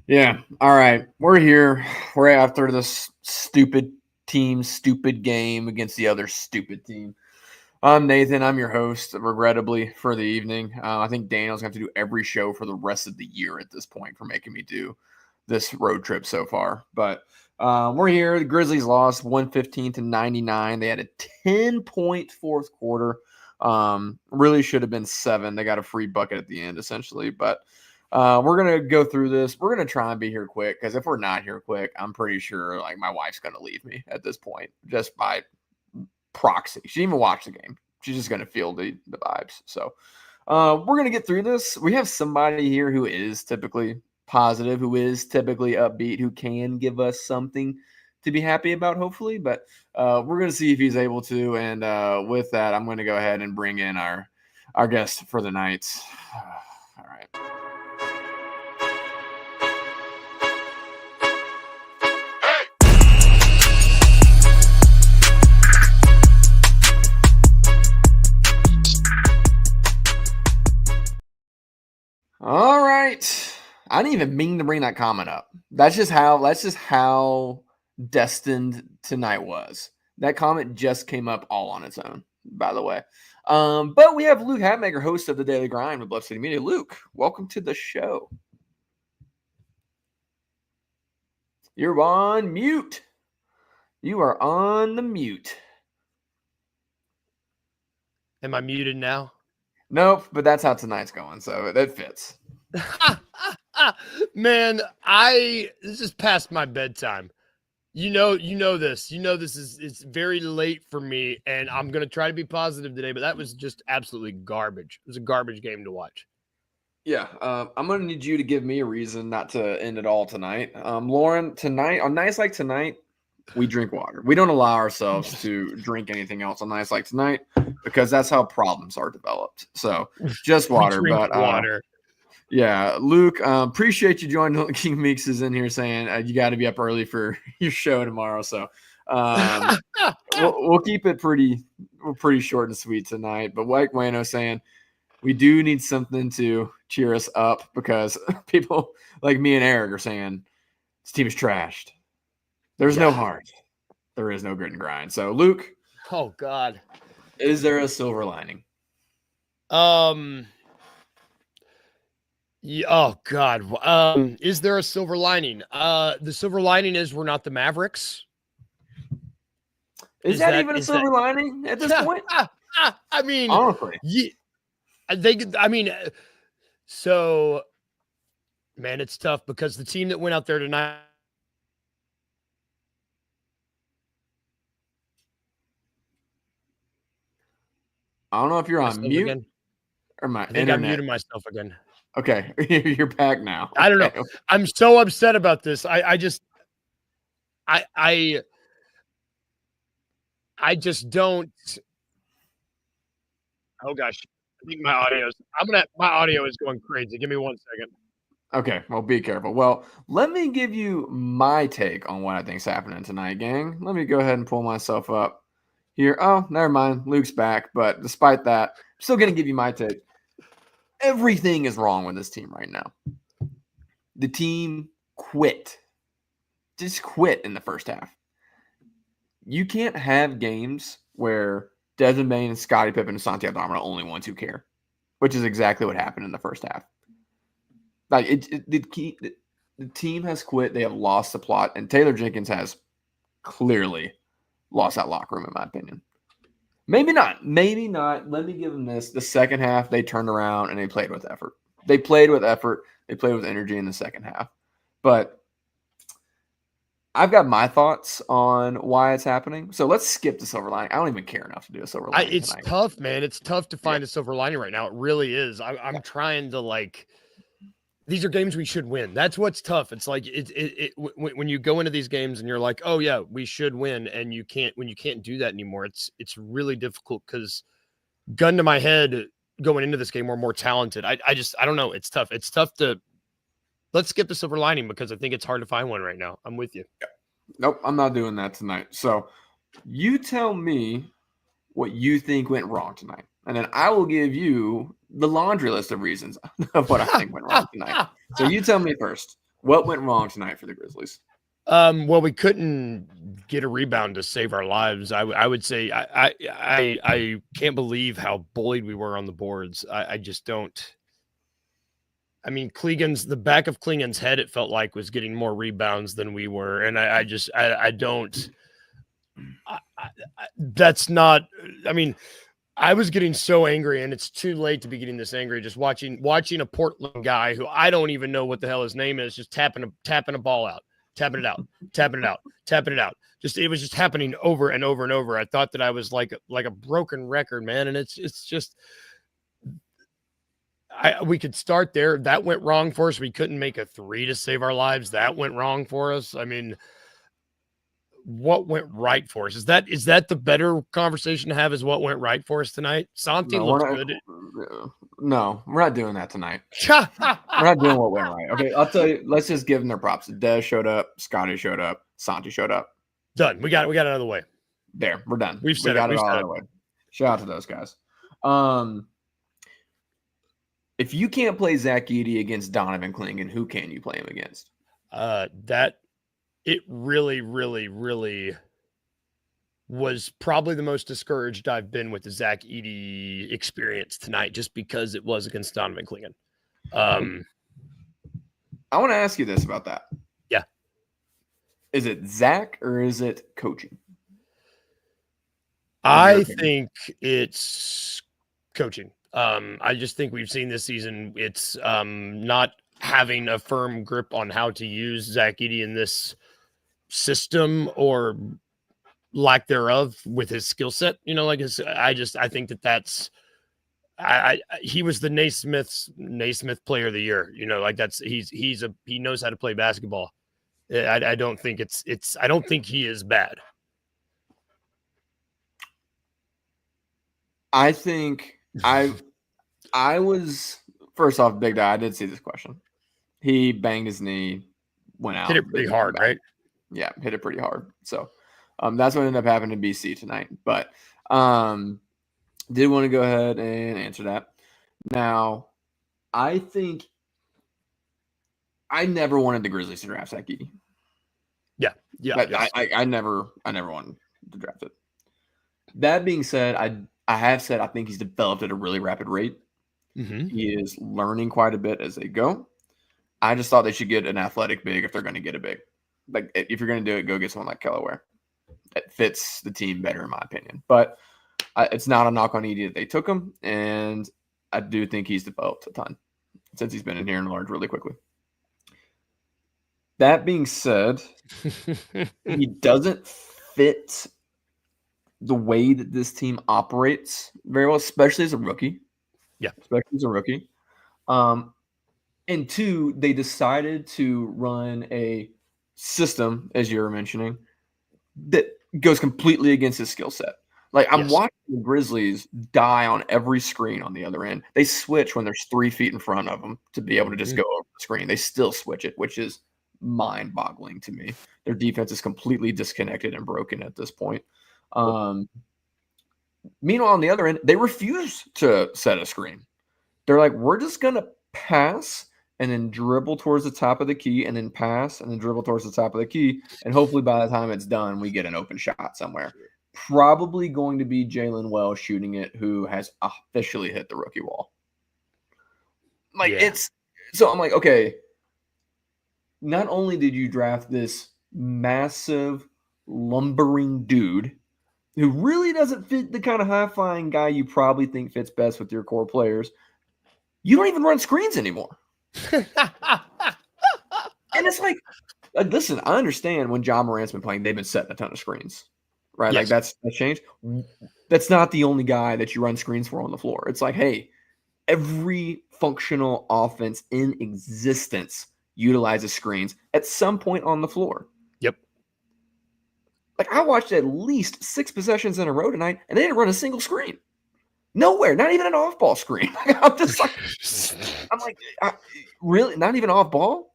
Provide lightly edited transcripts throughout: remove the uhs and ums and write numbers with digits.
Yeah. All right. We're here. We're after this stupid team, stupid game against the other stupid team. I'm Nathan. I'm your host, regrettably, for the evening. I think Daniel's going to have to do every show for the rest of the year at this point for making me do this road trip so far. But we're here. The Grizzlies lost 115-99. They had a 10-point fourth quarter. Really should have been 7. They got a free bucket at the end, essentially. But we're going to go through this. We're going to try and be here quick, because if we're not here quick, I'm pretty sure like my wife's going to leave me at this point just by proxy. She didn't even watch the game. She's just going to feel the vibes. So we're going to get through this. We have somebody here who is typically positive, who is typically upbeat, who can give us something to be happy about, hopefully. But we're going to see if he's able to. And with that, I'm going to go ahead and bring in our guest for the night. All right. All right. I didn't even mean to bring that comment up. That's just how destined tonight was. That comment just came up all on its own, by the way. But we have Luke Hatmaker, host of the Daily Grind with Bluff City Media. Luke, welcome to the show. You're on mute. You are on the mute. Am I muted now? Nope, but that's how tonight's going, so that fits. Man, this is past my bedtime. You know this. You know it's very late for me, and I'm gonna try to be positive today, but that was just absolutely garbage. It was a garbage game to watch. Yeah, I'm gonna need you to give me a reason not to end it all tonight. Lauren, tonight on nights like tonight, we drink water. We don't allow ourselves to drink anything else on nights like tonight because that's how problems are developed. So just water. But water. Yeah, Luke, appreciate you joining. King Meeks is in here saying you got to be up early for your show tomorrow. So we'll keep it pretty short and sweet tonight. But like Wayno saying, we do need something to cheer us up because people like me and Eric are saying this team is trashed. There's no heart. There is no grit and grind. So, Luke. Oh, God. Is there a silver lining? Yeah, oh, God. Is there a silver lining? The silver lining is we're not the Mavericks. Is that even a silver lining at this point? I mean, honestly. So, man, it's tough because the team that went out there tonight. I don't know if you're on mute again. Or my I think internet. I'm muting myself again. Okay, you're back now. I don't know. I'm so upset about this. I just don't. Oh gosh, I think my audio is going crazy. Give me 1 second. Okay, well, be careful. Well, let me give you my take on what I think's happening tonight, gang. Let me go ahead and pull myself up here. Oh, never mind. Luke's back, but despite that, I'm still going to give you my take. Everything is wrong with this team right now. The team quit. Just quit in the first half. You can't have games where Desmond Bane and Scottie Pippen and Santiago are the only ones who care, which is exactly what happened in the first half. Like the team has quit. They have lost the plot, and Taylor Jenkins has clearly lost that locker room, in my opinion. Maybe not. Let me give them this. The second half, they turned around and they played with effort. They played with energy in the second half. But I've got my thoughts on why it's happening. So let's skip the silver lining. I don't even care enough to do a silver lining. It's tonight. Tough, man. It's tough to find a silver lining right now. It really is. I'm trying to these are games we should win. That's what's tough. It's like when you go into these games and you're like, oh yeah, we should win, and when you can't do that anymore, it's really difficult because gun to my head going into this game, we're more talented. I don't know. It's tough. It's tough to let's skip the silver lining because I think it's hard to find one right now. I'm with you. Nope, I'm not doing that tonight. So you tell me what you think went wrong tonight, and then I will give you the laundry list of reasons of what I think went wrong tonight. So you tell me first, what went wrong tonight for the Grizzlies? Well, we couldn't get a rebound to save our lives. I would say I can't believe how bullied we were on the boards. I just don't. I mean, the back of Klingen's head, it felt like, was getting more rebounds than we were, and I don't. That's not. I mean, I was getting so angry, and it's too late to be getting this angry. Just watching a Portland guy who I don't even know what the hell his name is, just tapping a ball out, tapping it out, tapping it out, tapping it out. It was just happening over and over and over. I thought that I was like a broken record, man, and it's just. We could start there. That went wrong for us. We couldn't make a 3 to save our lives. That went wrong for us. I mean, what went right for us? Is that the better conversation to have? Is what went right for us tonight? Santi looks good. No, we're not doing that tonight. We're not doing what went right. Okay, I'll tell you. Let's just give them their props. Dez showed up. Scotty showed up. Santi showed up. Done. We got it out of the way. There, we're done. We got it all out of the way. Shout out to those guys. If you can't play Zach Edy against Donovan Klingen, who can you play him against? It really, really, really was probably the most discouraged I've been with the Zach Edy experience tonight, just because it was against Donovan Klingen. I want to ask you this about that. Yeah. Is it Zach or is it coaching? I think it's coaching. I just think we've seen this season, it's not having a firm grip on how to use Zach Edy in this system, or lack thereof, with his skill set. I think that's he was the Naismith player of the year. He knows how to play basketball. I don't think I don't think he is bad. I think I was, first off, Big Guy, I did see this question. He banged his knee, went out. Hit it pretty hard, right? Yeah, hit it pretty hard. So that's what ended up happening to BC tonight. But did want to go ahead and answer that. Now, I think I never wanted the Grizzlies to draft Zach Edy. Yeah. Yes. I never wanted to draft it. That being said, I have said I think he's developed at a really rapid rate. Mm-hmm. He is learning quite a bit as they go. I just thought they should get an athletic big if they're going to get a big. Like, if you're going to do it, go get someone like Kellaware. It fits the team better, in my opinion. But it's not a knock on Edy that they took him, and I do think he's developed a ton since he's been in here and learned really quickly. That being said, he doesn't fit the way that this team operates very well, especially as a rookie. Yeah. Especially as a rookie. And two, they decided to run a system, as you were mentioning, that goes completely against his skill set. Like, I'm watching the Grizzlies die on every screen on the other end. They switch when there's 3 feet in front of them to be able to just go over the screen. They still switch it, which is mind-boggling to me. Their defense is completely disconnected and broken at this point. Meanwhile, on the other end, they refuse to set a screen. They're like, we're just going to pass and then dribble towards the top of the key and then pass and then dribble towards the top of the key. And hopefully by the time it's done, we get an open shot somewhere. Probably going to be Jalen Wells shooting it, who has officially hit the rookie wall. So I'm like, okay, not only did you draft this massive lumbering dude who really doesn't fit the kind of high-flying guy you probably think fits best with your core players, you don't even run screens anymore. And it's like, listen, I understand when John Morant's been playing, they've been setting a ton of screens, right? Yes. Like, that's changed. That's not the only guy that you run screens for on the floor. It's like, hey, every functional offense in existence utilizes screens at some point on the floor. Yep. Like, I watched at least 6 possessions in a row tonight, and they didn't run a single screen. Nowhere, not even an off-ball screen. I'm just like, really? Not even off-ball?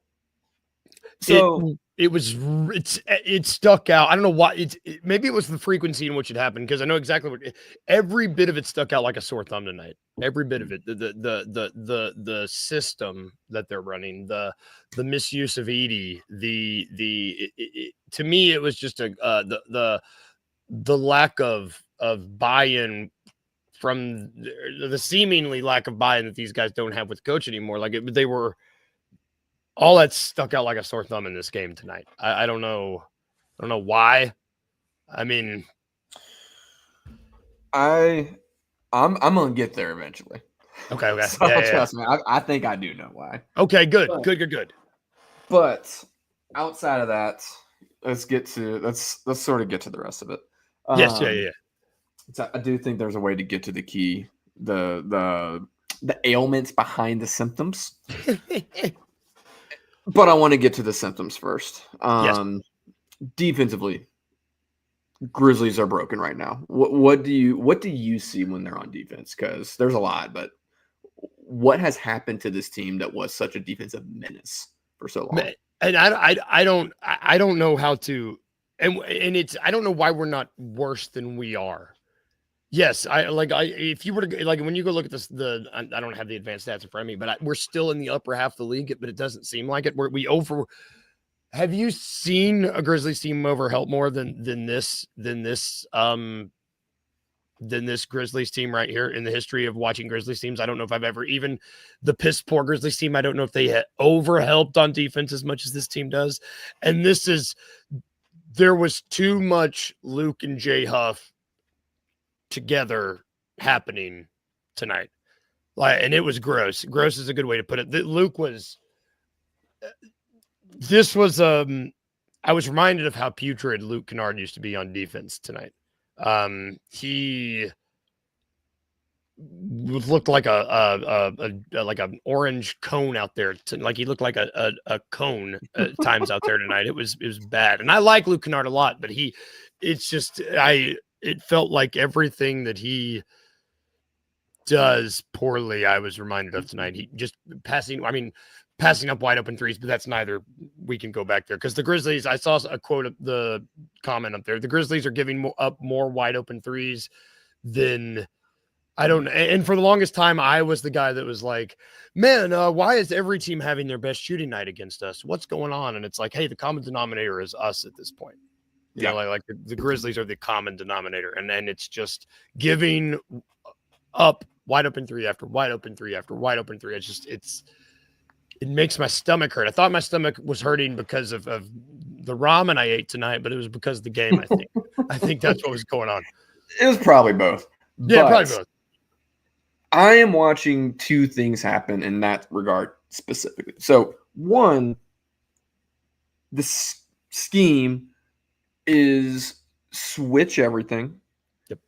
So it stuck out. I don't know why. Maybe it was the frequency in which it happened, because I know exactly what every bit of it stuck out like a sore thumb tonight. Every bit of it, the system that they're running, the misuse of Edy, to me it was just the lack of buy-in from the seemingly lack of buy-in that these guys don't have with coach anymore. Like they were. All that stuck out like a sore thumb in this game tonight. I don't know. I don't know why. I mean, I'm gonna get there eventually. Okay. So trust me. I think I do know why. Okay, good. Good. But outside of that, let's sort of get to the rest of it. Yes, yeah. So I do think there's a way to get to the key, the ailments behind the symptoms. But I want to get to the symptoms first. Yes. Defensively, Grizzlies are broken right now. What do you see when they're on defense? Because there's a lot, but what has happened to this team that was such a defensive menace for so long? And I don't know how to, and it's, I don't know why we're not worse than we are. Yes, if you were to, like, when you go look at this, I don't have the advanced stats in front of me, but we're still in the upper half of the league, but it doesn't seem like it. Have you seen a Grizzlies team overhelp more than this Grizzlies team right here in the history of watching Grizzlies teams? I don't know if I've ever, even the piss poor Grizzlies team, I don't know if they had overhelped on defense as much as this team does. And there was too much Luke and Jay Huff together happening tonight. And it was gross. Gross is a good way to put it. Luke was, I was reminded of how putrid Luke Kennard used to be on defense tonight. He looked like like an orange cone out there. Like he looked like a cone at times out there tonight. It was bad. And I like Luke Kennard a lot, but it felt like everything that he does poorly, I was reminded of tonight. He just passing up wide open threes, but that's neither. We can go back there because the Grizzlies, I saw a quote of the comment up there. The Grizzlies are giving up more wide open threes than and for the longest time, I was the guy that was like, man, why is every team having their best shooting night against us? What's going on? And it's like, hey, the common denominator is us at this point. You know, like the Grizzlies are the common denominator. And then it's just giving up wide open three after wide open three after wide open three. It makes my stomach hurt. I thought my stomach was hurting because of the ramen I ate tonight, but it was because of the game, I think. I think that's what was going on. It was probably both. Yeah, probably both. I am watching two things happen in that regard specifically. So, one, the scheme is switch everything. Yep.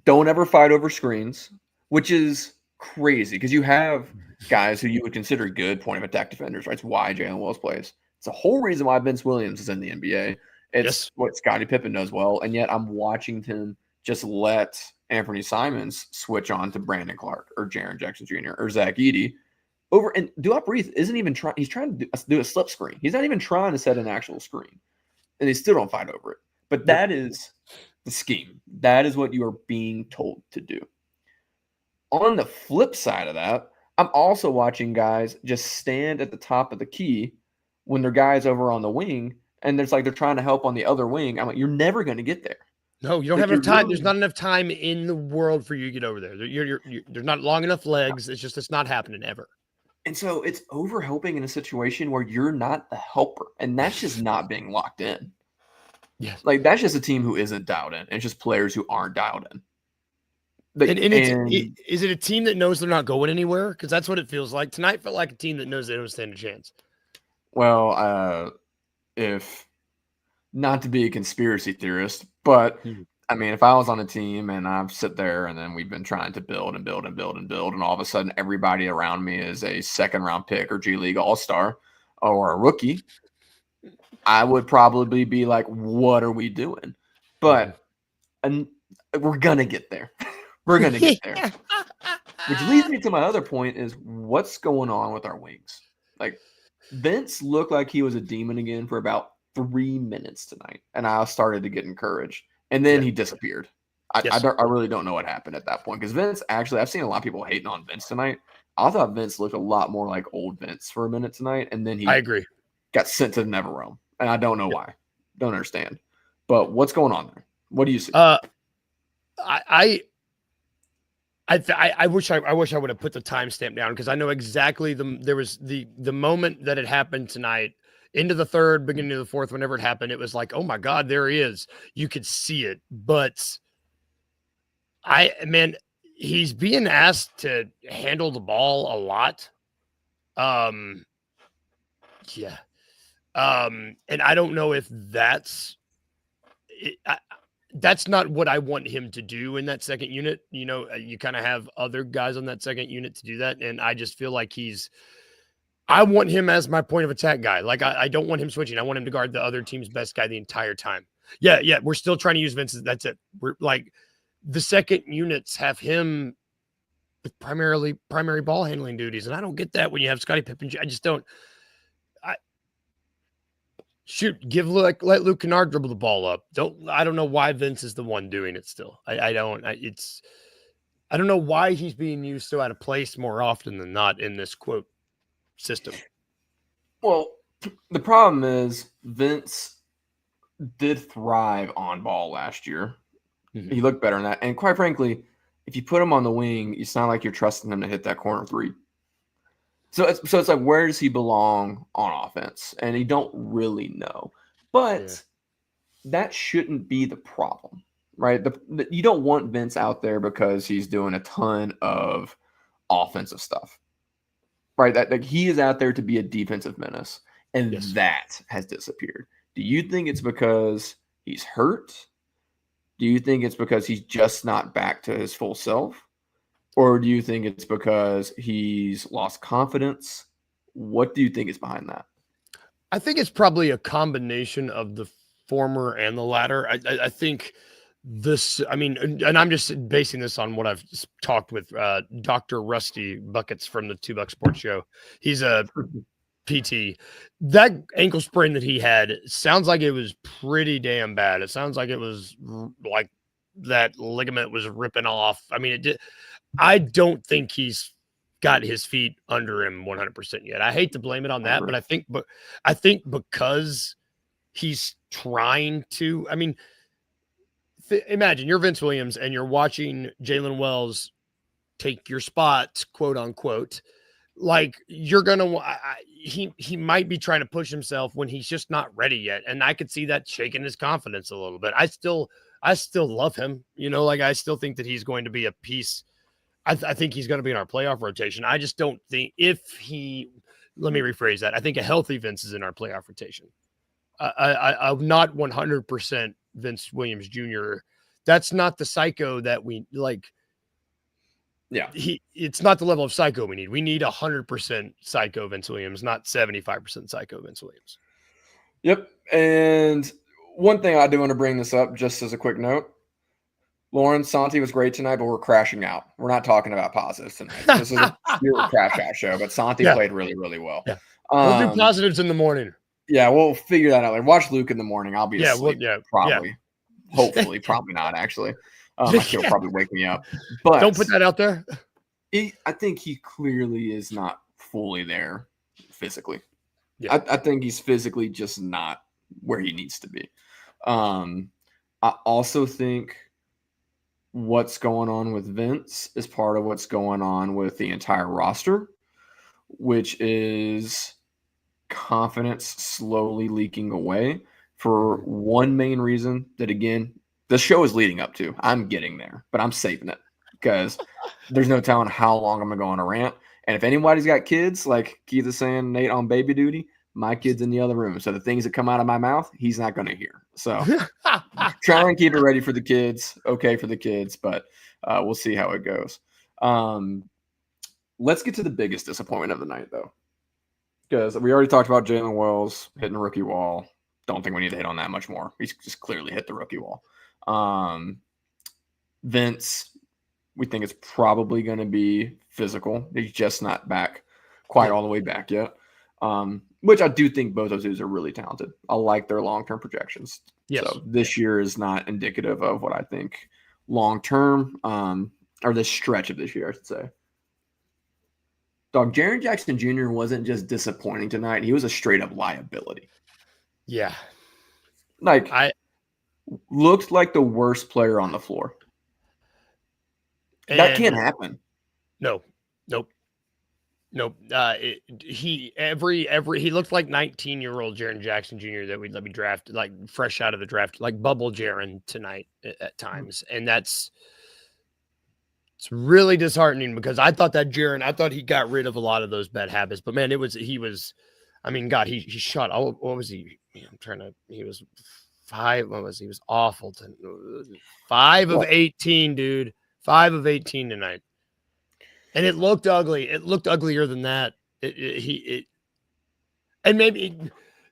Don't ever fight over screens, which is crazy because you have guys who you would consider good point of attack defenders, right? It's why Jalen Wells plays. It's the whole reason why Vince Williams is in the NBA. It's what Scottie Pippen does well, and yet I'm watching him just let Anthony Simons switch on to Brandon Clark or Jaren Jackson Jr. or Zach Edey over. And Do Not Breathe isn't even trying. He's trying to do a slip screen. He's not even trying to set an actual screen, and they still don't fight over it. But that is the scheme. That is what you are being told to do. On the flip side of that, I'm also watching guys just stand at the top of the key when their guys over on the wing, and there's like they're trying to help on the other wing. I'm like, you're never going to get there. No, you don't have enough time. There's not enough time in the world for you to get over there. There's not long enough legs. It's not happening ever. And so it's over helping in a situation where you're not the helper, and that's just not being locked in. Yes, like that's just a team who isn't dialed in. It's just players who aren't dialed in. Is it a team that knows they're not going anywhere? Because that's what it feels like. Tonight felt like a team that knows they don't stand a chance. Well, if not to be a conspiracy theorist, but I mean, if I was on a team and I sit there and then we've been trying to build and build and build and build, and all of a sudden everybody around me is a second-round pick or G League All-Star or a rookie, I would probably be like, what are we doing? But we're going to get there. We're going to get there. Which leads me to my other point is what's going on with our wings? Like, Vince looked like he was a demon again for about 3 minutes tonight, and I started to get encouraged. And then he disappeared. I really don't know what happened at that point, because Vince, actually, I've seen a lot of people hating on Vince tonight. I thought Vince looked a lot more like old Vince for a minute tonight, and then I agree. Got sent to the Never Realm, and I don't know why. Don't understand. But what's going on there? What do you see? I wish I would have put the timestamp down, because I know exactly there was the moment that it happened tonight, into the third, beginning of the fourth, whenever it happened, it was like, oh my God, there he is. You could see it. But he's being asked to handle the ball a lot. And I don't know if that's not what I want him to do in that second unit. You know, you kind of have other guys on that second unit to do that. And I just feel like I want him as my point of attack guy. Like, I don't want him switching. I want him to guard the other team's best guy the entire time. Yeah. We're still trying to use Vince. That's it. We're like, the second units have him with primary ball handling duties. And I don't get that when you have Scottie Pippen. I just don't. Let Luke Kennard dribble the ball up. I don't know why Vince is the one doing it still. I don't know why he's being used so out of place more often than not in this quote system. Well, the problem is Vince did thrive on ball last year. Mm-hmm. He looked better in that. And quite frankly, if you put him on the wing, it's not like you're trusting him to hit that corner three. So it's like, where does he belong on offense? And you don't really know. But that shouldn't be the problem, right? You don't want Vince out there because he's doing a ton of offensive stuff, right? That he is out there to be a defensive menace, and that has disappeared. Do you think it's because he's hurt? Do you think it's because he's just not back to his full self? Or do you think it's because he's lost confidence? What do you think is behind that? I think it's probably a combination of the former and the latter. I think and I'm just basing this on what I've talked with Dr. Rusty Buckets from the $2 Sports Show. He's a PT. That ankle sprain that he had sounds like it was pretty damn bad. It sounds like it was like that ligament was ripping off. I mean, it did. I don't think he's got his feet under him 100% yet. I hate to blame it on that, but I think because he's trying to, I mean, imagine you're Vince Williams and you're watching Jalen Wells take your spot, quote unquote. Like, you're going to, he might be trying to push himself when he's just not ready yet. And I could see that shaking his confidence a little bit. I still love him, you know, like, I still think that he's going to be a piece. I think he's going to be in our playoff rotation. I just don't think let me rephrase that. I think a healthy Vince is in our playoff rotation. I'm not 100% Vince Williams Jr. That's not the psycho that we like. Yeah. It's not the level of psycho we need. We need 100% psycho Vince Williams, not 75% psycho Vince Williams. Yep. And one thing I do want to bring this up just as a quick note. Lauren, Santi was great tonight, but we're crashing out. We're not talking about positives tonight. This is a pure crash out show, but Santi played really, really well. Yeah. We'll do positives in the morning. Yeah, we'll figure that out later. Watch Luke in the morning. I'll be asleep. Probably. Yeah. Hopefully. Probably not, actually. He'll probably wake me up. But don't put that out there. I think he clearly is not fully there physically. Yeah. I think he's physically just not where he needs to be. I also think what's going on with Vince is part of what's going on with the entire roster, which is confidence slowly leaking away for one main reason that, again, the show is leading up to. I'm getting there, but I'm saving it because there's no telling how long I'm going to go on a rant. And if anybody's got kids, like Keith is saying, Nate on baby duty, my kid's in the other room. So the things that come out of my mouth, he's not going to hear. So try and keep it ready for the kids. Okay for the kids, but we'll see how it goes. Let's get to the biggest disappointment of the night, though, because we already talked about Jalen Wells hitting the rookie wall. Don't think we need to hit on that much more. He's just clearly hit the rookie wall. Vince, we think it's probably going to be physical. He's just not back quite all the way back yet. which I do think both those dudes are really talented. I like their long-term projections. Yes. So this year is not indicative of what I think long-term, or this stretch of this year, I should say. Dog, Jaren Jackson Jr. wasn't just disappointing tonight. He was a straight-up liability. Yeah. Like, looked like the worst player on the floor. That can't happen. Nope. He looked like 19-year-old Jaren Jackson Jr. that we let me draft, like fresh out of the draft, like bubble Jaren tonight at times, and it's really disheartening because I thought he got rid of a lot of those bad habits, but man, he shot. What was he? He was 5. What was he? Was awful. 5 of 18, dude. 5 of 18 tonight. And it looked ugly. It looked uglier than that. And maybe,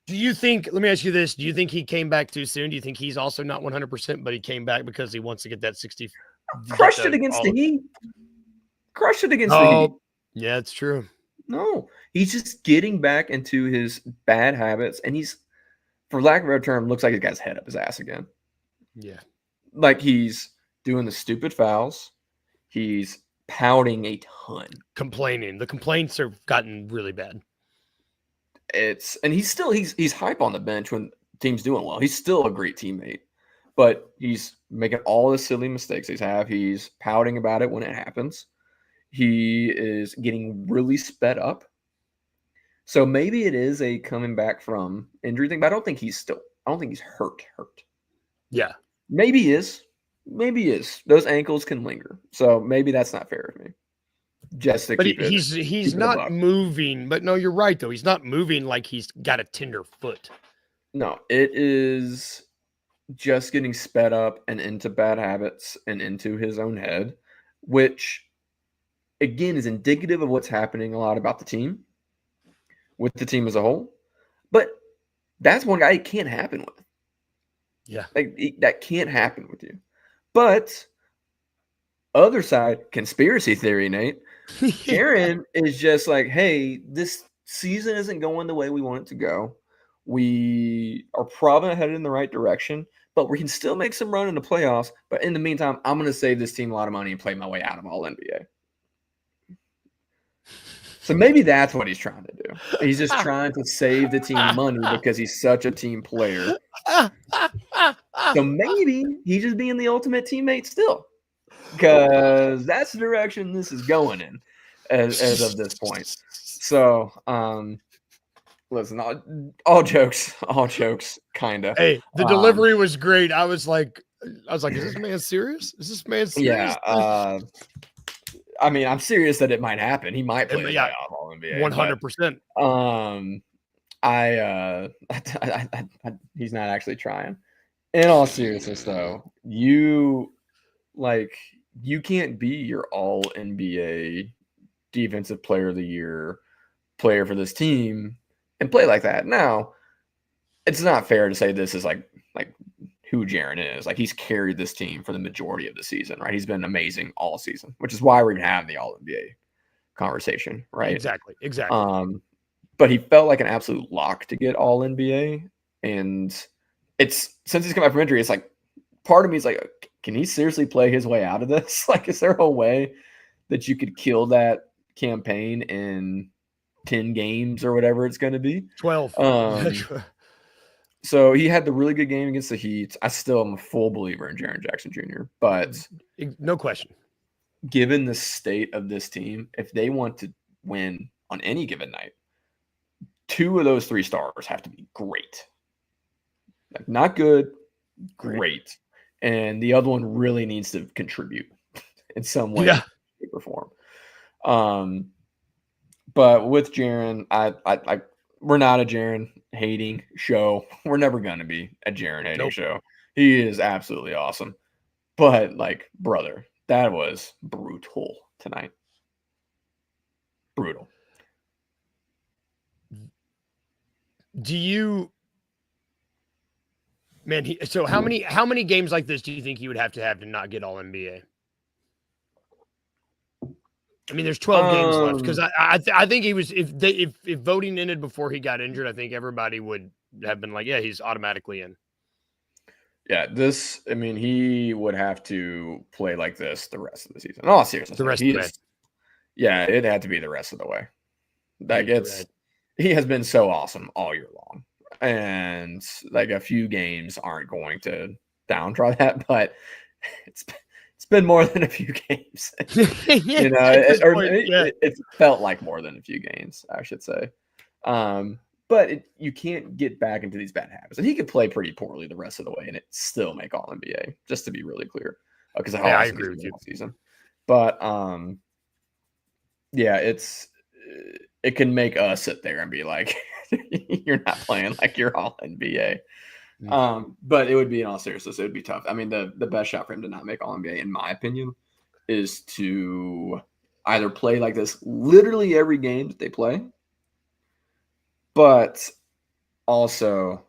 do you think, let me ask you this. Do you think he came back too soon? Do you think he's also not 100%, but he came back because he wants to get that 60? Crushed it against the Heat. Yeah, it's true. No, he's just getting back into his bad habits. And he's, for lack of a better term, looks like he's got his head up his ass again. Yeah. Like he's doing the stupid fouls. He's pouting a ton. Complaining. The complaints have gotten really bad. And he's hype on the bench when the team's doing well. He's still a great teammate, but he's making all the silly mistakes he's pouting about it when it happens. He is getting really sped up. So maybe it is a coming back from injury thing, but I don't think he's hurt. Yeah. Maybe he is. Those ankles can linger. So maybe that's not fair of me. He's not moving. But no, you're right though. He's not moving like he's got a tender foot. No, it is just getting sped up and into bad habits and into his own head, which again is indicative of what's happening a lot about the team, with the team as a whole. But that's one guy it can't happen with. Yeah. That can't happen with you. But other side, conspiracy theory, Nate. Jaren is just like, hey, this season isn't going the way we want it to go. We are probably headed in the right direction, but we can still make some run in the playoffs. But in the meantime, I'm going to save this team a lot of money and play my way out of all NBA. So maybe that's what he's trying to do. He's just trying to save the team money because he's such a team player. So maybe he's just being the ultimate teammate still, because that's the direction this is going in as of this point. So, listen, all jokes, kind of. Hey, the delivery was great. I was like, is this man serious? Yeah. I mean, I'm serious that it might happen. He might play all NBA. 100%. He's not actually trying. In all seriousness, though, you can't be your all NBA defensive player of the year player for this team and play like that. Now, it's not fair to say this is like who Jaren is. Like, he's carried this team for the majority of the season, right? He's been amazing all season, which is why we're even having the all NBA conversation, right? Exactly. But he felt like an absolute lock to get all NBA, and since he's come back from injury, it's like part of me is like, can he seriously play his way out of this? Like, is there a way that you could kill that campaign in 10 games or whatever it's going to be? 12. So he had the really good game against the Heat. I still am a full believer in Jaren Jackson Jr., but no question. Given the state of this team, if they want to win on any given night, 2 of those 3 stars have to be great. Like, not good, great. And the other one really needs to contribute in some way, shape, or form. But with Jaren, we're not a Jaren hating show. We're never going to be a Jaren hating show. He is absolutely awesome. But, like, brother, that was brutal tonight. Brutal. Do you, man? So how many games like this do you think he would have to not get all NBA? I mean, there's 12 games left because I think he was if voting ended before he got injured, I think everybody would have been like, yeah, he's automatically in. Yeah, he would have to play like this the rest of the season. In all seriousness, The rest of the way. Yeah, it had to be the rest of the way. Like Right. He has been so awesome all year long, and like a few games aren't going to downtrodden that, but it's been more than a few games. It felt like more than a few games, I should say. But you can't get back into these bad habits. And he could play pretty poorly the rest of the way and it still make All-NBA, just to be really clear. Because I agree with you. Season. But it can make us sit there and be like, you're not playing like you're All-NBA. But it would be, in all seriousness, it would be tough. I mean, the best shot for him to not make All-NBA, in my opinion, is to either play like this literally every game that they play, but also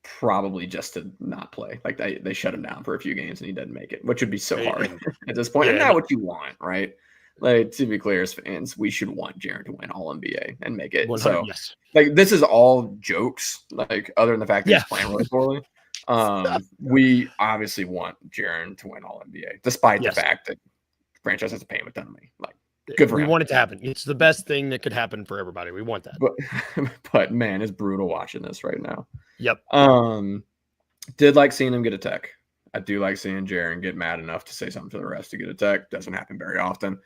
probably just to not play. Like they shut him down for a few games and he doesn't make it, which would be so hard at this point. And not what you want, right? Like, to be clear, as fans, we should want Jaren to win All-NBA and make it. So, yes. like, this is all jokes, like, other than the fact that he's playing really poorly. We obviously want Jaren to win All-NBA, despite the fact that franchise has to pay him a ton of money. Like, good for him. We want it to happen. It's the best thing that could happen for everybody. We want that. But man, it's brutal watching this right now. Yep. Did like seeing him get a tech. I do like seeing Jaren get mad enough to say something to the rest to get a tech. Doesn't happen very often.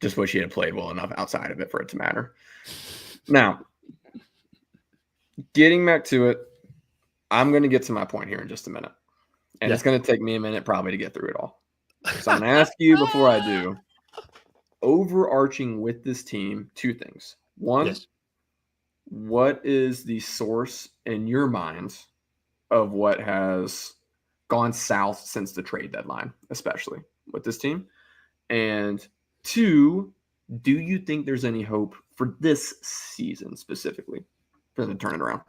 Just wish he had played well enough outside of it for it to matter. Now, getting back to it, I'm going to get to my point here in just a minute. And it's going to take me a minute probably to get through it all. So I'm going to ask you before I do, overarching with this team, two things. One, what is the source in your minds of what has gone south since the trade deadline, especially with this team? And two, do you think there's any hope for this season specifically for them to turn it around?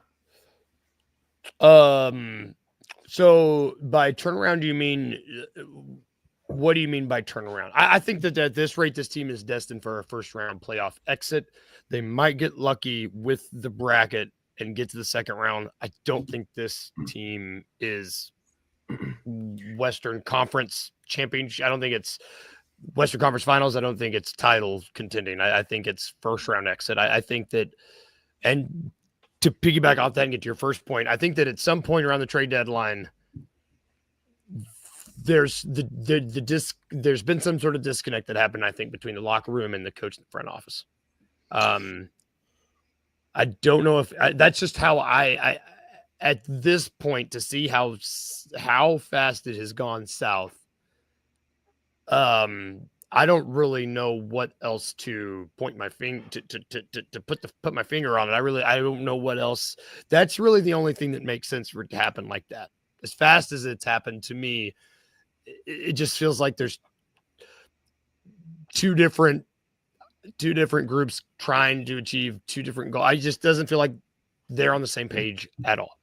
So by turnaround, do you mean, what do you mean by turnaround? I think that at this rate, this team is destined for a first round playoff exit. They might get lucky with the bracket and get to the second round. I don't think this team is Western Conference championship. I don't think it's Western Conference Finals. I don't think it's title contending. I think it's first round exit. I think that, and to piggyback off that and get to your first point, I think that at some point around the trade deadline, there's been some sort of disconnect that happened, I think, between the locker room and the coach in the front office. I don't know if that's just how I at this point, to see how fast it has gone south. I don't really know what else to point my finger to put my finger on it. I don't know what else. That's really the only thing that makes sense for it to happen like that. As fast as it's happened to me, it just feels like there's two different groups trying to achieve two different goals. I just doesn't feel like they're on the same page at all.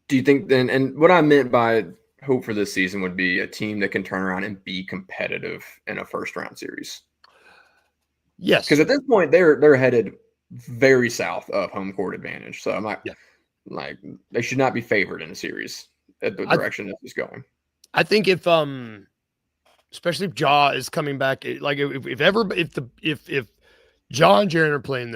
Do you think then, and what I meant by hope for this season would be a team that can turn around and be competitive in a first round series? Yes. Because at this point they're headed very south of home court advantage. So I'm like they should not be favored in a series at the direction this is going. I think if especially if Ja is coming back, like if Ja and Jaren are playing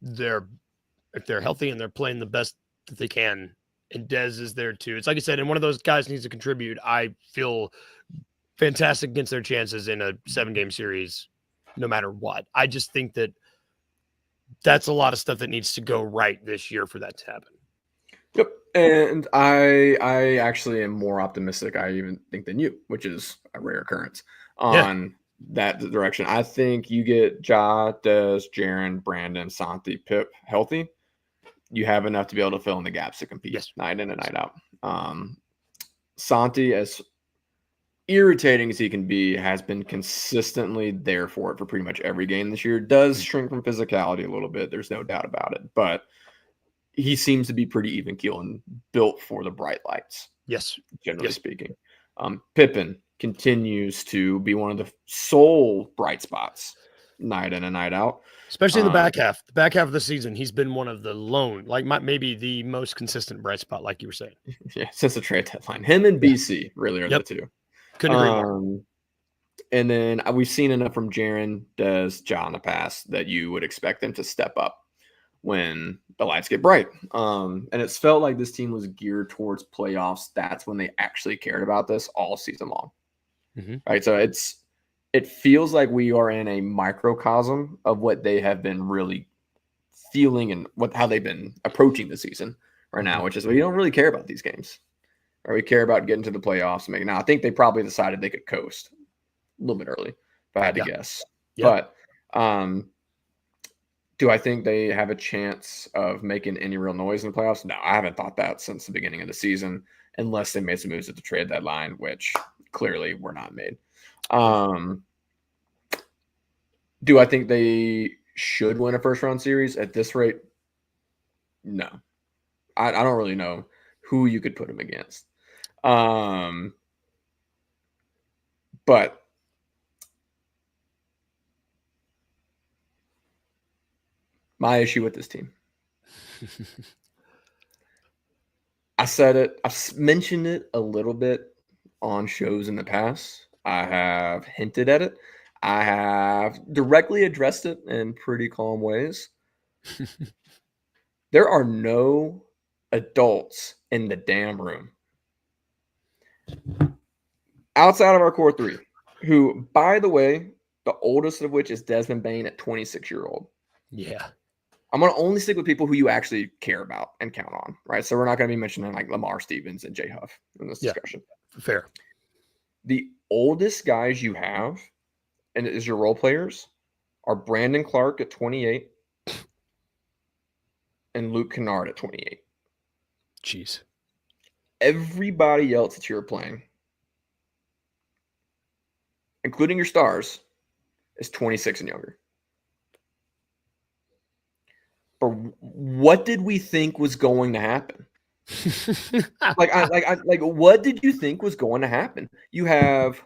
if they're healthy and they're playing the best that they can, and Dez is there too. It's like I said, and one of those guys needs to contribute. I feel fantastic against their chances in a 7-game series, no matter what. I just think that that's a lot of stuff that needs to go right this year for that to happen. Yep. And I actually am more optimistic, I even think, than you, which is a rare occurrence on that direction. I think you get Ja, Dez, Jaren, Brandon, Santi, Pip healthy. You have enough to be able to fill in the gaps to compete night in and night out. Santi, as irritating as he can be, has been consistently there for it for pretty much every game this year. Does shrink from physicality a little bit. There's no doubt about it. But he seems to be pretty even keel and built for the bright lights. Yes. Generally speaking. Pippen, continues to be one of the sole bright spots night in and night out. Especially in the back half. The back half of the season, he's been one of the maybe the most consistent bright spot, like you were saying. Yeah, since the trade deadline. Him and BC really are the two. Couldn't agree more. And then we've seen enough from Jaren, Des, John in the past that you would expect them to step up when the lights get bright. And it's felt like this team was geared towards playoffs. That's when they actually cared about this all season long. Mm-hmm. Right. So it feels like we are in a microcosm of what they have been really feeling and how they've been approaching the season right now, which is we don't really care about these games. Or we care about getting to the playoffs. Now, I think they probably decided they could coast a little bit early, if I had to guess. Yeah. But do I think they have a chance of making any real noise in the playoffs? No, I haven't thought that since the beginning of the season, unless they made some moves at the trade deadline, which clearly were not made. Do I think they should win a first-round series at this rate? No. I don't really know who you could put them against. But my issue with this team. I said it. I've mentioned it a little bit on shows in the past. I have hinted at it. I have directly addressed it in pretty calm ways. There are no adults in the damn room outside of our core three, who, by the way, the oldest of which is Desmond Bane at 26-year-old. Yeah. I'm going to only stick with people who you actually care about and count on, right? So we're not going to be mentioning like Lamar Stevens and Jay Huff in this discussion. Fair. The oldest guys you have, and is your role players, are Brandon Clark at 28 and Luke Kennard at 28. Jeez. Everybody else that you're playing, including your stars, is 26 and younger. But what did we think was going to happen? What did you think was going to happen? You have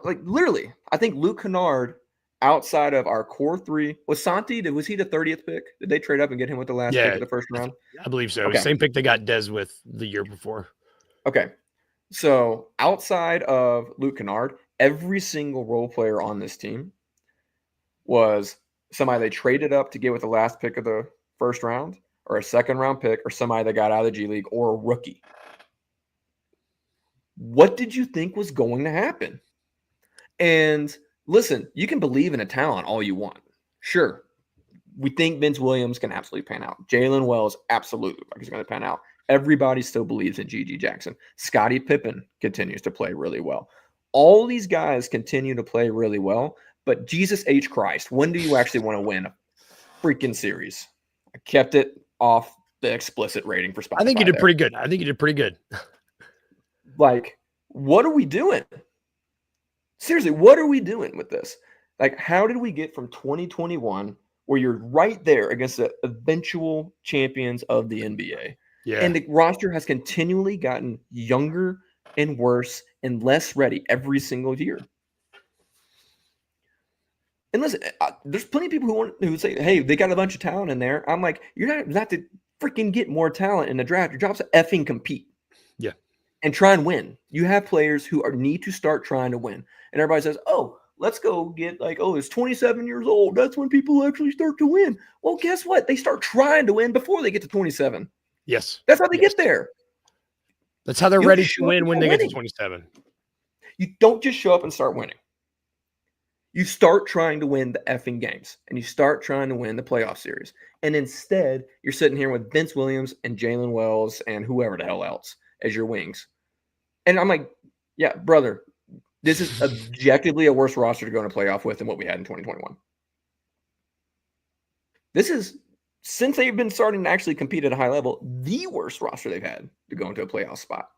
literally, I think Luke Kennard outside of our core three. Was Santi, was he the 30th pick? Did they trade up and get him with the last pick of the first round? I believe so. Okay. Same pick they got Des with the year before. Okay. So outside of Luke Kennard, every single role player on this team was somebody they traded up to get with the last pick of the first round, or a second round pick, or somebody that got out of the G League, or a rookie. What did you think was going to happen? And listen, you can believe in a talent all you want. Sure. We think Vince Williams can absolutely pan out. Jalen Wells, absolutely, he's going to pan out. Everybody still believes in G.G. Jackson. Scottie Pippen continues to play really well. All these guys continue to play really well. But Jesus H. Christ, when do you actually want to win a freaking series? I kept it off the explicit rating for Spotify. I think you did pretty good. Like, what are we doing? Seriously, what are we doing with this? Like, how did we get from 2021, where you're right there against the eventual champions of the NBA? Yeah. And the roster has continually gotten younger and worse and less ready every single year. And listen, there's plenty of people who say, hey, they got a bunch of talent in there. I'm like, you're not to freaking get more talent in the draft. Your job's to effing compete. Yeah. And try and win. You have players who need to start trying to win. And everybody says, oh, let's go get it's 27 years old. That's when people actually start to win. Well, guess what? They start trying to win before they get to 27. Yes. That's how they get there. That's how they're ready to win when they get to 27. You don't just show up and start winning. You start trying to win the effing games, and you start trying to win the playoff series. And instead, you're sitting here with Vince Williams and Jalen Wells and whoever the hell else as your wings. And I'm like, yeah, brother, this is objectively a worse roster to go in a playoff with than what we had in 2021. This is, since they've been starting to actually compete at a high level, the worst roster they've had to go into a playoff spot.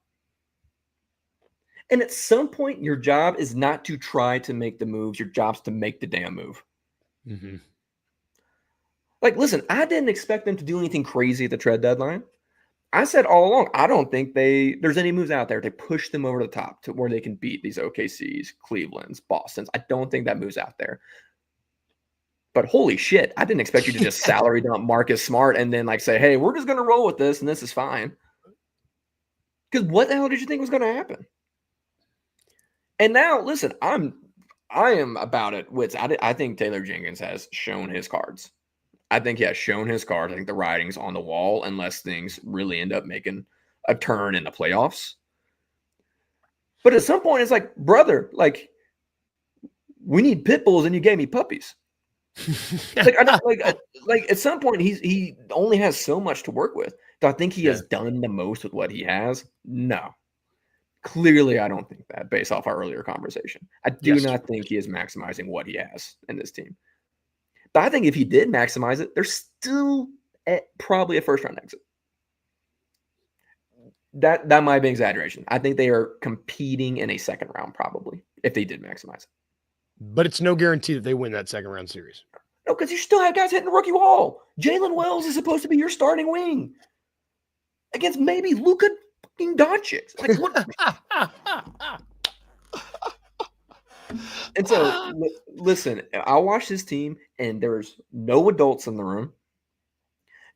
And at some point, your job is not to try to make the moves. Your job's to make the damn move. Mm-hmm. Like, listen, I didn't expect them to do anything crazy at the trade deadline. I said all along, I don't think there's any moves out there to push them over the top to where they can beat these OKCs, Clevelands, Bostons. I don't think that move's out there. But holy shit, I didn't expect you to just salary dump Marcus Smart and then like say, hey, we're just going to roll with this and this is fine. Because what the hell did you think was going to happen? And now, listen, I am about it. I think Taylor Jenkins has shown his cards. I think he has shown his cards. I think the writing's on the wall unless things really end up making a turn in the playoffs. But at some point, it's like, brother, like, we need pit bulls and you gave me puppies. like at some point, he only has so much to work with. Do I think he has done the most with what he has? No. Clearly, I don't think that based off our earlier conversation. I do not think he is maximizing what he has in this team. But I think if he did maximize it, there's still probably a first-round exit. That might be an exaggeration. I think they are competing in a second round probably if they did maximize it. But it's no guarantee that they win that second round series. No, because you still have guys hitting the rookie wall. Jalen Wells is supposed to be your starting wing against maybe Luka fucking Doncic. Like what? And so, listen, I watch this team, and there's no adults in the room.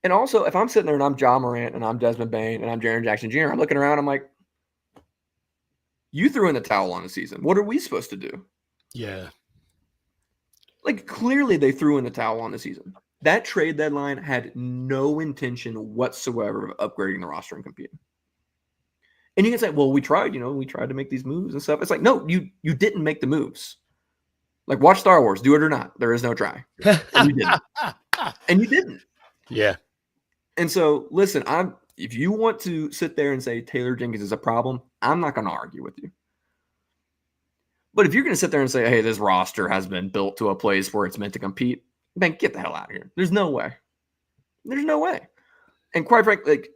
And also, if I'm sitting there and I'm Ja Morant and I'm Desmond Bane and I'm Jaren Jackson Jr., I'm looking around, I'm like, you threw in the towel on the season. What are we supposed to do? Yeah. Like, clearly they threw in the towel on the season. That trade deadline had no intention whatsoever of upgrading the roster and competing. And you can say, well, we tried to make these moves and stuff. It's like, no, you didn't make the moves. Like, watch Star Wars, do it or not. There is no try. And you didn't. And you didn't. Yeah. And so, listen, if you want to sit there and say Taylor Jenkins is a problem, I'm not going to argue with you. But if you're going to sit there and say, hey, this roster has been built to a place where it's meant to compete, then get the hell out of here. There's no way. There's no way. And quite frankly, like,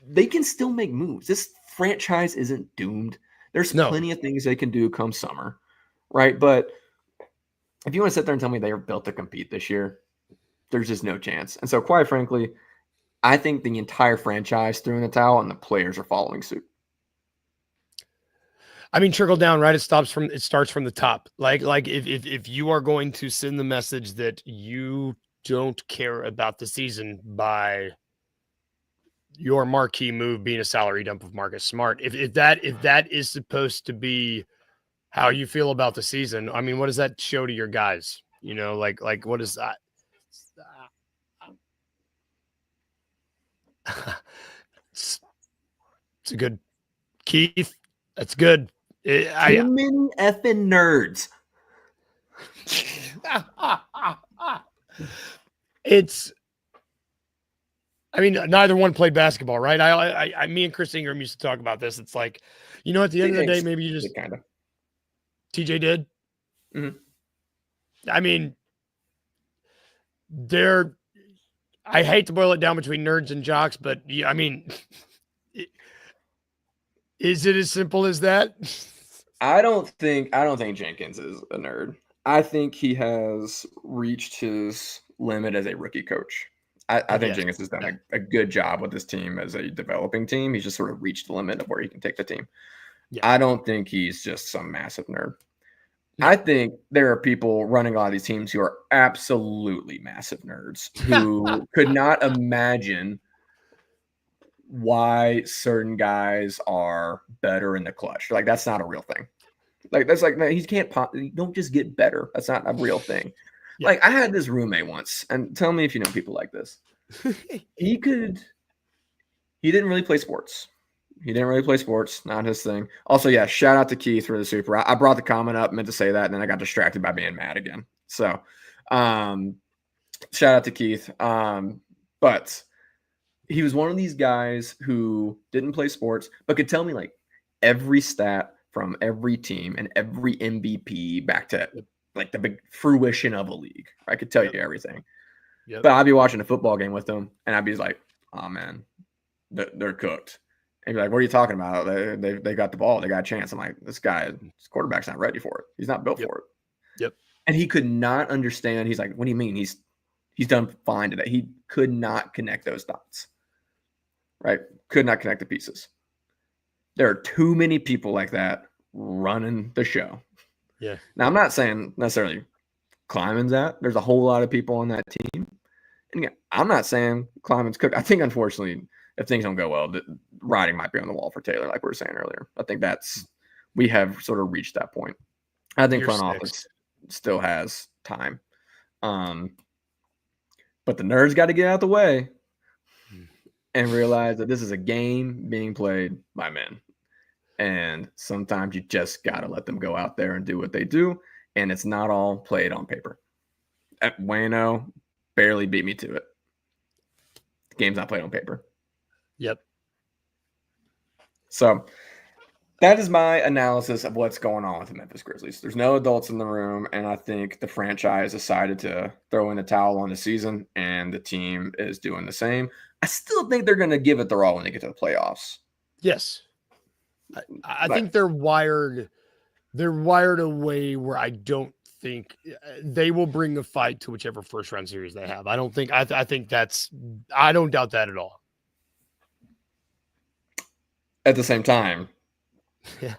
they can still make moves. This franchise isn't doomed. There's plenty of things they can do come summer, right? But if you want to sit there and tell me they are built to compete this year, there's just no chance. And so, quite frankly, I think the entire franchise threw in the towel and the players are following suit. I mean, trickle down, right? It starts from the top. Like if you are going to send the message that you don't care about the season by your marquee move being a salary dump of Marcus Smart, if that is supposed to be how you feel about the season, I mean, what does that show to your guys? You know, like what is that? It's a good Keith. That's good. Too many effing nerds. I mean, neither one played basketball, right? I me and Chris Ingram used to talk about this. It's like, you know, at the end of the day, maybe you just kind of. TJ did. Mm-hmm. I mean, I hate to boil it down between nerds and jocks, but yeah, I mean, is it as simple as that? I don't think Jenkins is a nerd. I think he has reached his limit as a rookie coach. I think Jenkins has done a good job with this team as a developing team. He's just sort of reached the limit of where he can take the team. Yeah. I don't think he's just some massive nerd. No. I think there are people running a lot of these teams who are absolutely massive nerds who could not imagine why certain guys are better in the clutch. Like, that's not a real thing. Like, that's like, man, you don't just get better. That's not a real thing. Yeah. Like, I had this roommate once, and tell me if you know people like this. He didn't really play sports. Not his thing. Also, yeah, shout out to Keith for the super. I brought the comment up, meant to say that, and then I got distracted by being mad again. So, shout out to Keith. But he was one of these guys who didn't play sports, but could tell me like every stat from every team and every MVP back to like the big fruition of a league. I could tell you everything. Yep. But I'd be watching a football game with them, and I'd be like, "Oh man, they're cooked." And be like, "What are you talking about? They got the ball. They got a chance." I'm like, "This quarterback's not ready for it. He's not built for it." Yep. And he could not understand. He's like, "What do you mean? He's done fine today." He could not connect those dots. right? Could not connect the pieces. There are too many people like that running the show. Yeah. Now, I'm not saying necessarily Kleiman's that. There's a whole lot of people on that team. And again, I'm not saying Kleiman's cooked. I think, unfortunately, if things don't go well, the writing might be on the wall for Taylor, like we were saying earlier. I think we have sort of reached that point. I think front office still has time. But the nerds got to get out of the way and realize that this is a game being played by men. And sometimes you just got to let them go out there and do what they do. And it's not all played on paper. Wayno barely beat me to it. The game's not played on paper. Yep. So that is my analysis of what's going on with the Memphis Grizzlies. There's no adults in the room, and I think the franchise decided to throw in the towel on the season, and the team is doing the same. I still think they're going to give it their all when they get to the playoffs. Yes. I think they're wired a way where I don't think they will bring a fight to whichever first round series they have. I don't think I don't doubt that at all. At the same time,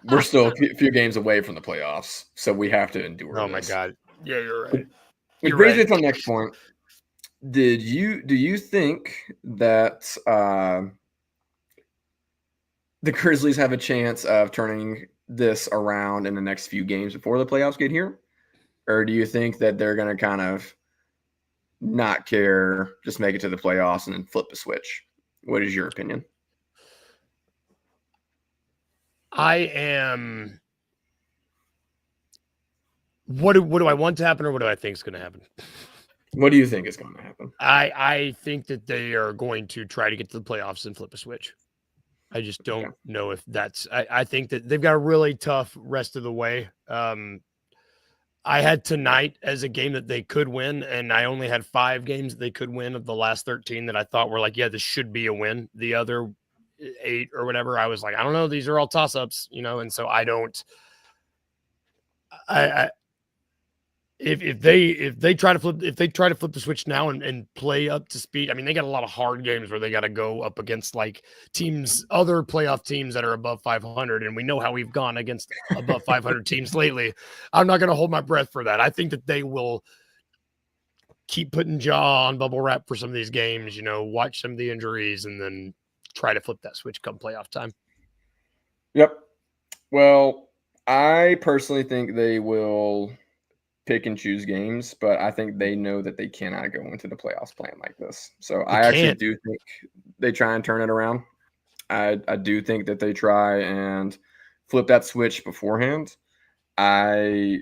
we're still a few games away from the playoffs, so we have to endure Oh, this. my God. Yeah, you're right. It brings me to the next point. Do you think that the Grizzlies have a chance of turning this around in the next few games before the playoffs get here? Or do you think that they're going to kind of not care, just make it to the playoffs and then flip the switch? What is your opinion? I am. What do I want to happen, or what do I think is going to happen? What do you think is going to happen? I think that they are going to try to get to the playoffs and flip a switch. I just don't know if that's. I think that they've got a really tough rest of the way. I had tonight as a game that they could win, and I only had 5 games that they could win of the last 13 that I thought were like, yeah, this should be a win. The other 8 or whatever, I was like, I don't know, these are all toss-ups, and so I don't. If they try to flip the switch now and play up to speed, I mean, they got a lot of hard games where they got to go up against like other playoff teams that are above 500, and we know how we've gone against above 500 teams lately. I'm not going to hold my breath for that. I think that they will keep putting jaw on bubble wrap for some of these games, watch some of the injuries, and then try to flip that switch come playoff time. Yep. Well, I personally think they will pick and choose games, but I think they know that they cannot go into the playoffs playing like this. So I actually do think they try and turn it around. I do think that they try and flip that switch beforehand. I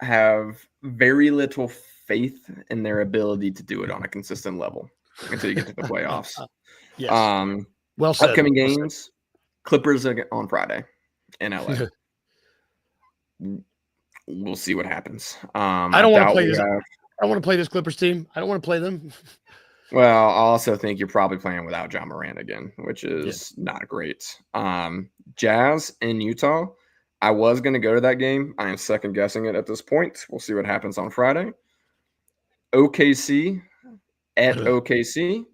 have very little faith in their ability to do it on a consistent level until you get to the playoffs. Yes. Well said. Upcoming games, Clippers on Friday in LA. We'll see what happens. I don't want to play this. I don't want to play this Clippers team. I don't want to play them. Well, I also think you're probably playing without John Morant again, which is not great. Jazz in Utah. I was going to go to that game. I am second guessing it at this point. We'll see what happens on Friday. OKC at OKC.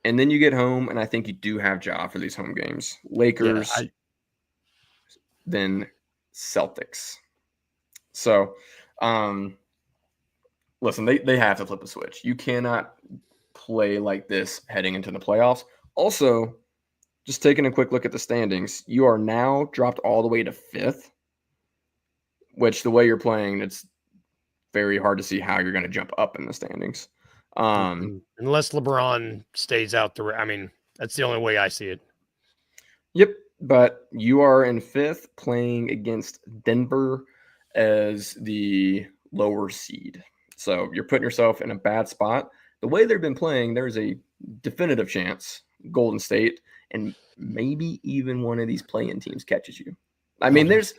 And then you get home, and I think you do have Ja for these home games. Lakers, then Celtics. So, listen, they have to flip a switch. You cannot play like this heading into the playoffs. Also, just taking a quick look at the standings, you are now dropped all the way to 5th, which the way you're playing, it's very hard to see how you're going to jump up in the standings. Unless LeBron stays out that's the only way I see it. Yep, but you are in 5th playing against Denver as the lower seed. So you're putting yourself in a bad spot. The way they've been playing, there's a definitive chance Golden State and maybe even one of these play-in teams catches you. I mean, it's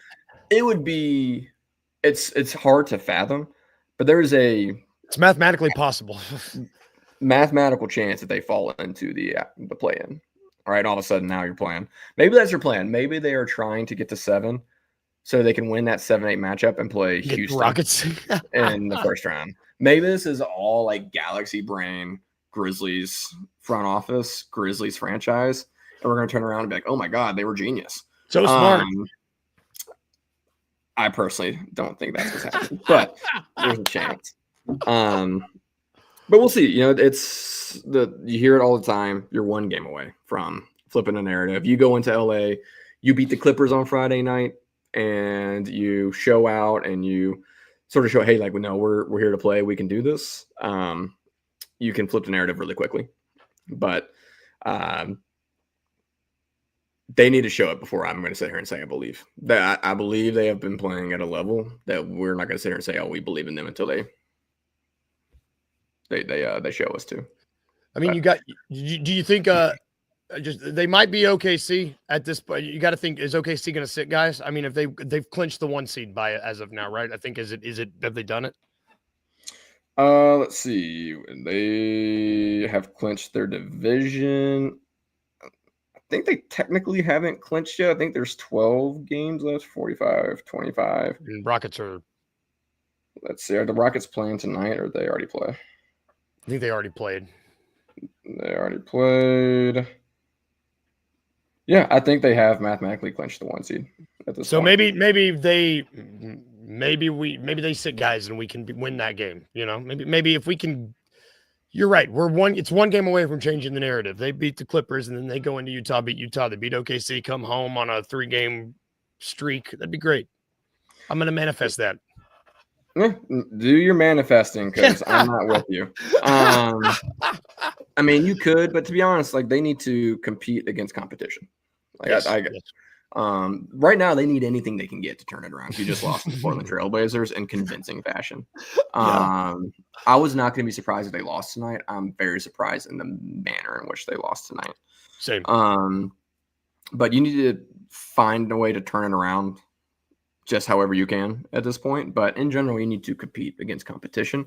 hard to fathom, but it's mathematically possible. Mathematical chance that they fall into the play-in. All right, all of a sudden now you're playing. Maybe that's your plan. Maybe they are trying to get to 7 so they can win that 7-8 matchup and play Houston Rockets in the first round. Maybe this is all like galaxy brain Grizzlies front office, Grizzlies franchise, and we're going to turn around and be like, oh my God, they were genius. So smart. I personally don't think that's what's happening, but there's a chance. But we'll see. You hear it all the time. You're one game away from flipping a narrative. You go into LA, you beat the Clippers on Friday night, and you show out and you sort of show, hey, like, no, we're here to play. We can do this. You can flip the narrative really quickly, but they need to show it before I'm going to sit here and say I believe. That I believe they have been playing at a level that we're not going to sit here and say, oh, we believe in them until they show us to. I mean, do you think they might be OKC at this point? You got to think, is OKC going to sit guys? I mean, if they've clinched the 1 seed by as of now, right? I think have they done it? Let's see. They have clinched their division. I think they technically haven't clinched yet. I think there's 12 games left, 45, 25. And Rockets are. Let's see. Are the Rockets playing tonight or they already play? I think they already played. They already played. Yeah, I think they have mathematically clinched the 1 seed at this point. Maybe they sit guys and we can win that game. You know, maybe if we can. You're right. It's 1 game away from changing the narrative. They beat the Clippers and then they go into Utah, beat Utah. They beat OKC, come home on a 3-game streak. That'd be great. I'm going to manifest that. Yeah, do your manifesting because I'm not with you. I mean, you could, but to be honest, like they need to compete against competition. Like yes. Right now, they need anything they can get to turn it around. You just lost to the Portland Trailblazers in convincing fashion. I was not going to be surprised if they lost tonight. I'm very surprised in the manner in which they lost tonight. Same. But you need to find a way to turn it around just however you can at this point. But in general, you need to compete against competition.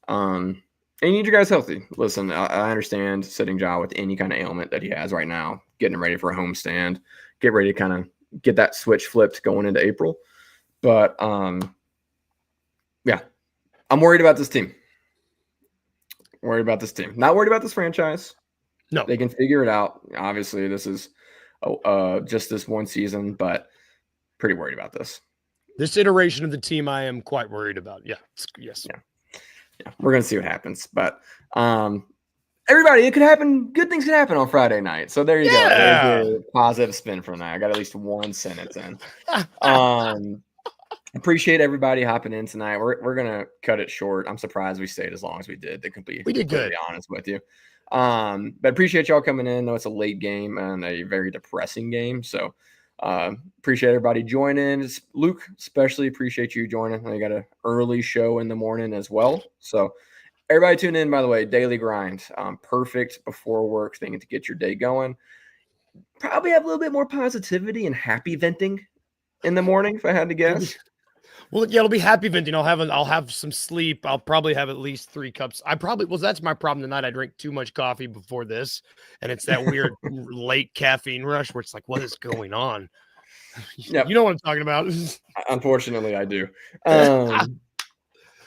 And you need your guys healthy. Listen, I understand sitting Ja with any kind of ailment that he has right now, getting ready for a homestand, get ready to kind of get that switch flipped going into April. But, yeah, I'm worried about this team. Not worried about this franchise. No. They can figure it out. Obviously, this is just this 1 season, but pretty worried about this. This iteration of the team, I am quite worried about. Yeah. Yes. Yeah. We're going to see what happens. But everybody, it could happen. Good things could happen on Friday night. So there you go. There's a positive spin from that. I got at least 1 sentence in. Appreciate everybody hopping in tonight. We're going to cut it short. I'm surprised we stayed as long as we did. We did good. To be honest with you. But appreciate y'all coming in. Though it's a late game and a very depressing game. So appreciate everybody joining. Luke, especially appreciate you joining. I got an early show in the morning as well. So everybody tune in, by the way, daily grind. Perfect before work thing to get your day going. Probably have a little bit more positivity and happy venting in the morning, if I had to guess. Well, yeah, it'll be happy venting. I'll have some sleep. I'll probably have at least 3 cups. That's my problem tonight. I drink too much coffee before this, and it's that weird late caffeine rush where it's like, what is going on? Yep. You know what I'm talking about. Unfortunately, I do.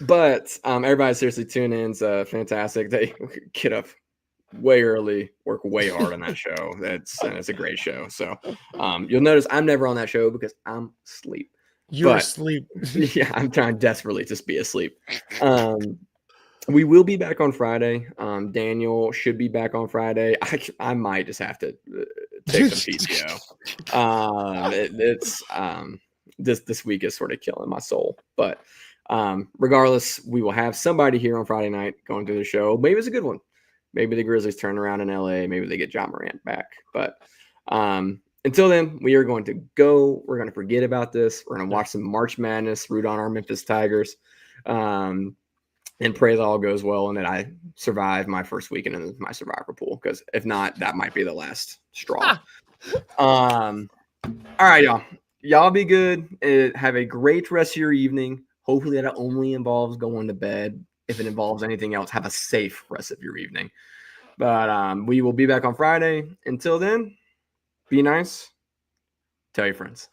But everybody seriously tune in. It's fantastic. They get up way early, work way hard on that show. It's a great show. So you'll notice I'm never on that show because I'm asleep. You're asleep. Yeah, I'm trying desperately to be asleep. We will be back on Friday. Daniel should be back on Friday. I might just have to take some PTO. This week is sort of killing my soul. But regardless, we will have somebody here on Friday night going through the show. Maybe it's a good one. Maybe the Grizzlies turn around in LA. Maybe they get Ja Morant back. But until then, we are going to go. We're going to forget about this. We're going to watch some March Madness, root on our Memphis Tigers, and pray that all goes well and that I survive my first weekend in my survivor pool. Because if not, that might be the last straw. All right, y'all. Y'all be good. Have a great rest of your evening. Hopefully that only involves going to bed. If it involves anything else, have a safe rest of your evening. But we will be back on Friday. Until then, be nice. Tell your friends.